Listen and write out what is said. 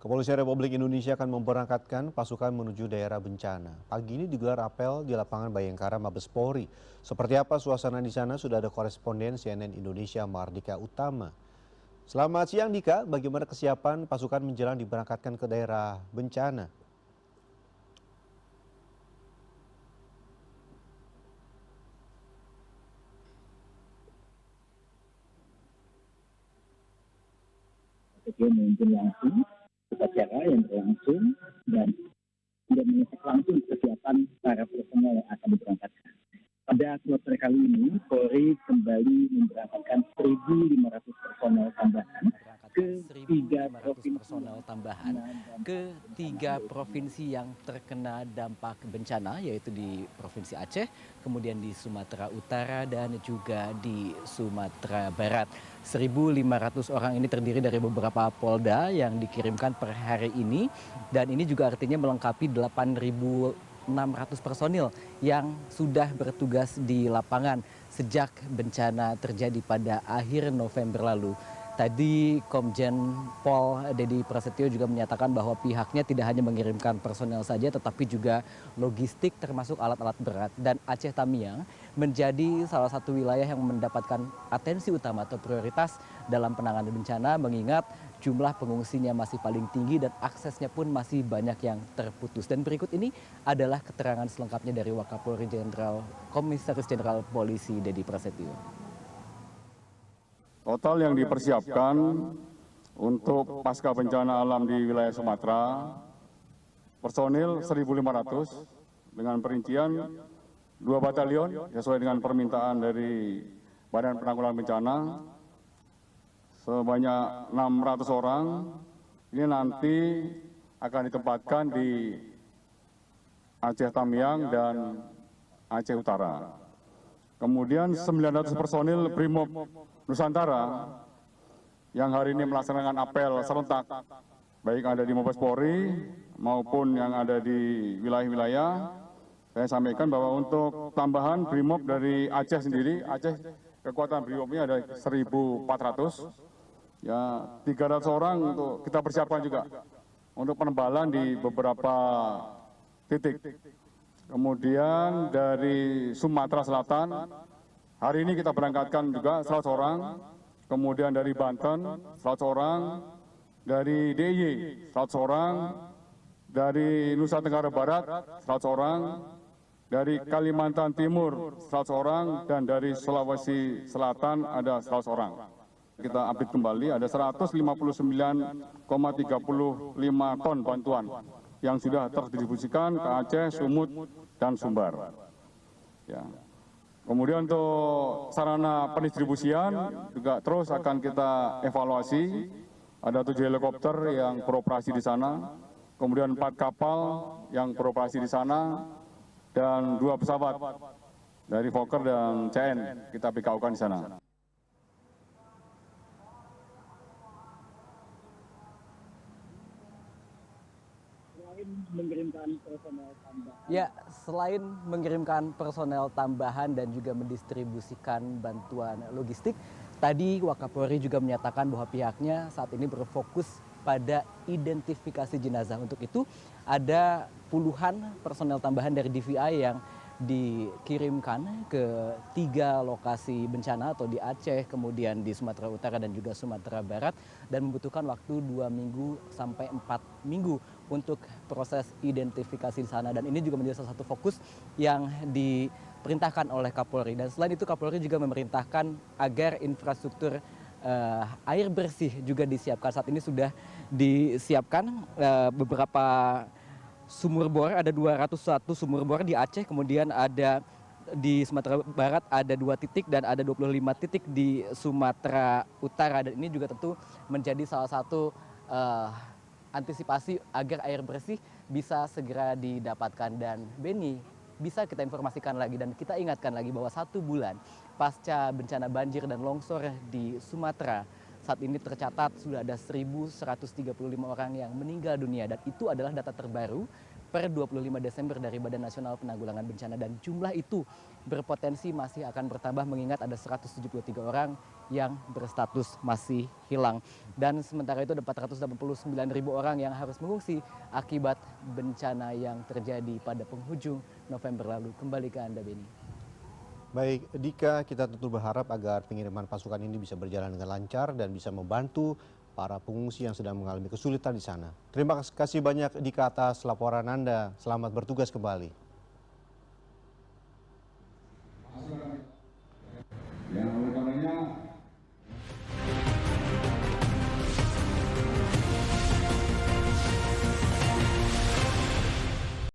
Kepolisian Republik Indonesia akan memberangkatkan pasukan menuju daerah bencana. Pagi ini digelar apel di lapangan Bayangkara Mabes Polri. Seperti apa suasana di sana sudah ada koresponden CNN Indonesia Mardika Utama. Selamat siang Dika, bagaimana kesiapan pasukan menjelang diberangkatkan ke daerah bencana? Dia memimpin langsung upacara yang berlangsung dan tidak mengecek langsung kesiapan para personel yang akan diberangkatkan. Pada kloter kali ini, Polri kembali memberangkatkan 1.500 personel tambahan ke tiga provinsi yang terkena dampak bencana, yaitu di Provinsi Aceh, kemudian di Sumatera Utara, dan juga di Sumatera Barat. 1.500 orang ini terdiri dari beberapa polda yang dikirimkan per hari ini, dan ini juga artinya melengkapi 8.600 personil yang sudah bertugas di lapangan sejak bencana terjadi pada akhir November lalu. Tadi Komjen Pol Dedi Prasetyo juga menyatakan bahwa pihaknya tidak hanya mengirimkan personel saja tetapi juga logistik termasuk alat-alat berat. Dan Aceh Tamiang menjadi salah satu wilayah yang mendapatkan atensi utama atau prioritas dalam penanganan bencana mengingat jumlah pengungsinya masih paling tinggi dan aksesnya pun masih banyak yang terputus. Dan berikut ini adalah keterangan selengkapnya dari Wakapolri Jenderal Komisaris Jenderal Polisi Dedi Prasetyo. Total yang dipersiapkan untuk pasca bencana alam di wilayah Sumatera, personil 1.500 dengan perincian 2 batalion sesuai dengan permintaan dari Badan Penanggulangan Bencana, sebanyak 600 orang. Ini nanti akan ditempatkan di Aceh Tamiang dan Aceh Utara. Kemudian 900 personil Brimob Nusantara yang hari ini melaksanakan apel serentak, baik ada di Mabes Polri maupun yang ada di wilayah-wilayah. Saya sampaikan bahwa untuk tambahan Brimob dari Aceh sendiri, Aceh kekuatan Brimobnya ada 1.400, ya 300 orang untuk kita persiapkan juga untuk penebalan di beberapa titik. Kemudian dari Sumatera Selatan, hari ini kita berangkatkan juga 100 orang, kemudian dari Banten 100 orang, dari DIY 100 orang, dari Nusa Tenggara Barat 100 orang, dari Kalimantan Timur 100 orang, dan dari Sulawesi Selatan ada 100 orang. Kita update kembali ada 159,35 ton bantuan yang sudah terdistribusikan ke Aceh, Sumut, dan Sumbar. Ya. Kemudian untuk sarana pendistribusian juga terus akan kita evaluasi. Ada 7 helikopter yang beroperasi di sana, kemudian 4 kapal yang beroperasi di sana, dan 2 pesawat dari Fokker dan CN kita BKU-kan di sana. Selain mengirimkan personel tambahan dan juga mendistribusikan bantuan logistik, tadi Wakapolri juga menyatakan bahwa pihaknya saat ini berfokus pada identifikasi jenazah. Untuk itu ada puluhan personel tambahan dari DVI yang dikirimkan ke 3 lokasi bencana atau di Aceh, kemudian di Sumatera Utara dan juga Sumatera Barat, dan membutuhkan waktu 2 minggu sampai 4 minggu untuk proses identifikasi di sana. Dan ini juga menjadi salah satu fokus yang diperintahkan oleh Kapolri. Dan selain itu Kapolri juga memerintahkan agar infrastruktur air bersih juga disiapkan. Saat ini sudah disiapkan beberapa sumur bor, ada 201 sumur bor di Aceh, kemudian ada di Sumatera Barat ada 2 titik dan ada 25 titik di Sumatera Utara. Dan ini juga tentu menjadi salah satu antisipasi agar air bersih bisa segera didapatkan. Dan Beni, bisa kita informasikan lagi dan kita ingatkan lagi bahwa 1 bulan pasca bencana banjir dan longsor di Sumatera, saat ini tercatat sudah ada 1.135 orang yang meninggal dunia, dan itu adalah data terbaru per 25 Desember dari Badan Nasional Penanggulangan Bencana, dan jumlah itu berpotensi masih akan bertambah mengingat ada 173 orang yang berstatus masih hilang. Dan sementara itu ada 489.000 orang yang harus mengungsi akibat bencana yang terjadi pada penghujung November lalu. Kembali ke Anda, Beni. Baik, Dika, kita tentu berharap agar pengiriman pasukan ini bisa berjalan dengan lancar dan bisa membantu para pengungsi yang sedang mengalami kesulitan di sana. Terima kasih banyak Dika atas laporan Anda. Selamat bertugas kembali.